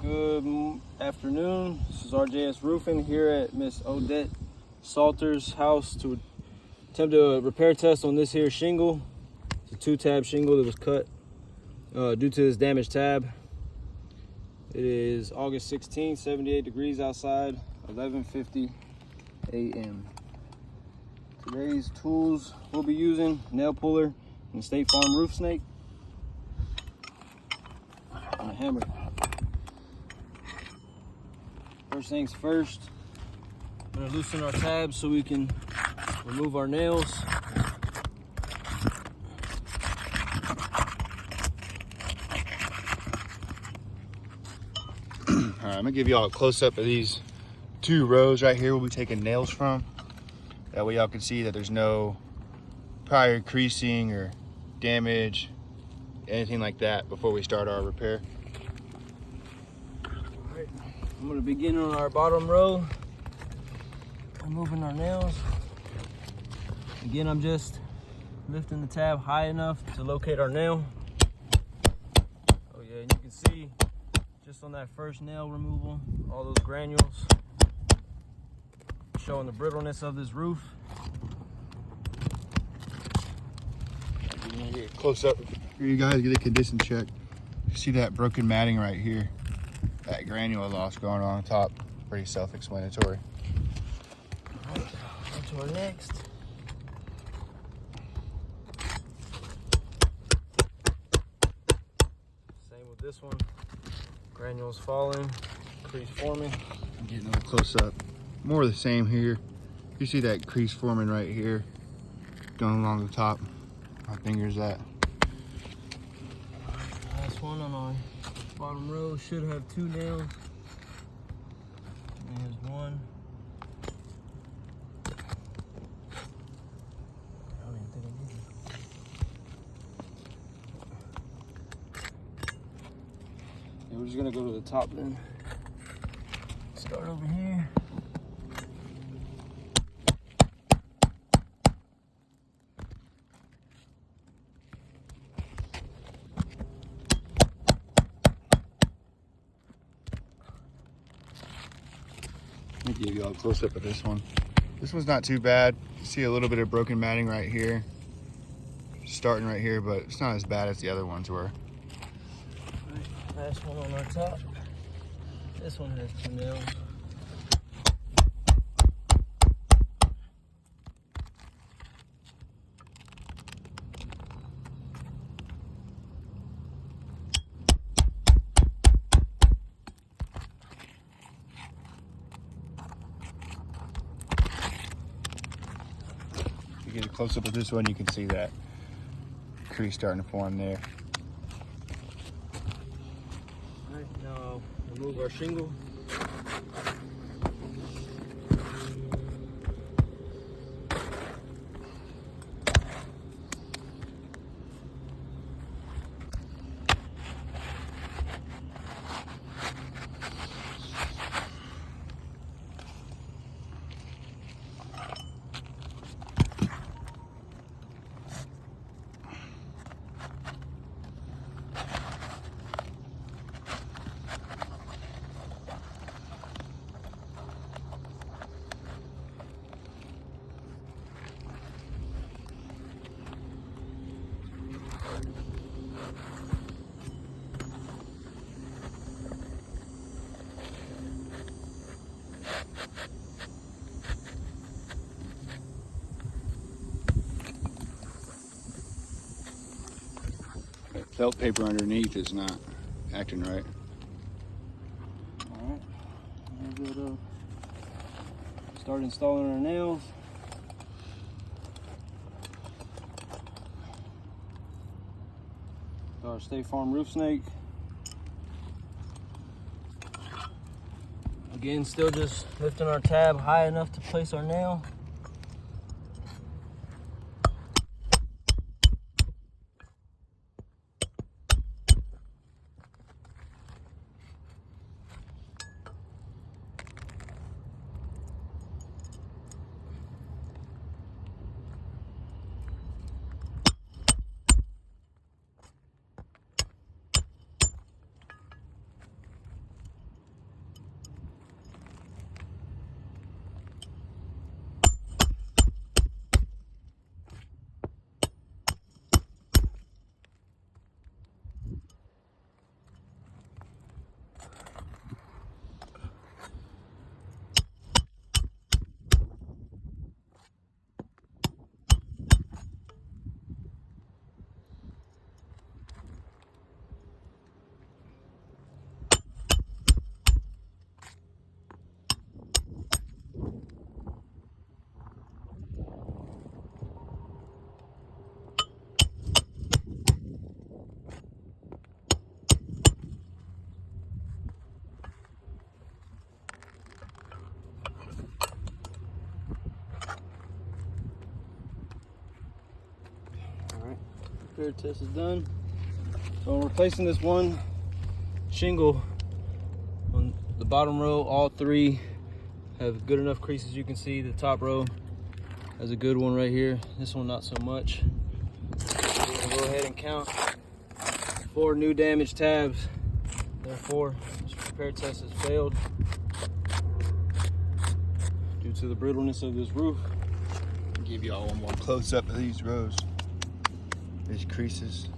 Good afternoon. This is RJS Roofing here at Miss Odette Salter's house to attempt a repair test on this here shingle. It's a 2-tab shingle that was cut due to this damaged tab. It is August 16th, 78 degrees outside, 11:50 a.m. Today's tools we'll be using: nail puller and State Farm roof snake and a hammer. First things first, I'm going to loosen our tabs so we can remove our nails. All right, I'm gonna give y'all a close-up of these 2 rows right here we'll be taking nails from. That way y'all can see that there's no prior creasing or damage, anything like that before we start our repair. All right, I'm going to begin on our bottom row, removing our nails. Again, I'm just lifting the tab high enough to locate our nail. Oh yeah, and you can see just on that first nail removal, all those granules showing the brittleness of this roof. I'm gonna get close up for you guys, get a condition check. You see that broken matting right here, that granule loss going on top, pretty self-explanatory. All right, on to our next. Same with this one. Granules falling, crease forming. I'm getting a little close up. More of the same here. You see that crease forming right here, going along the top. My finger's at. Last one on our bottom row should have 2 nails. There's one. I don't even think I need it. Yeah, we're just gonna go to the top then. Start over here. Let me give you all a close up of this one. This one's not too bad. You see a little bit of broken matting right here, starting right here, but it's not as bad as the other ones were. Right, last one on our top. This one has 2 nails. If you get a close up of this one, you can see that crease starting to form there. All right, now I'll remove our shingle. That felt paper underneath is not acting right. All right, we're good to start installing our nails. Our State Farm roof snake. Again, still just lifting our tab high enough to place our nail. repair test is done. So I'm replacing this one shingle on the bottom row. All three have good enough creases. You can see the top row has a good one right here. This one not so much. We're gonna go ahead and count 4 new damaged tabs. Therefore, this repair test has failed due to the brittleness of this roof. Give you all one more close up of these rows, these creases.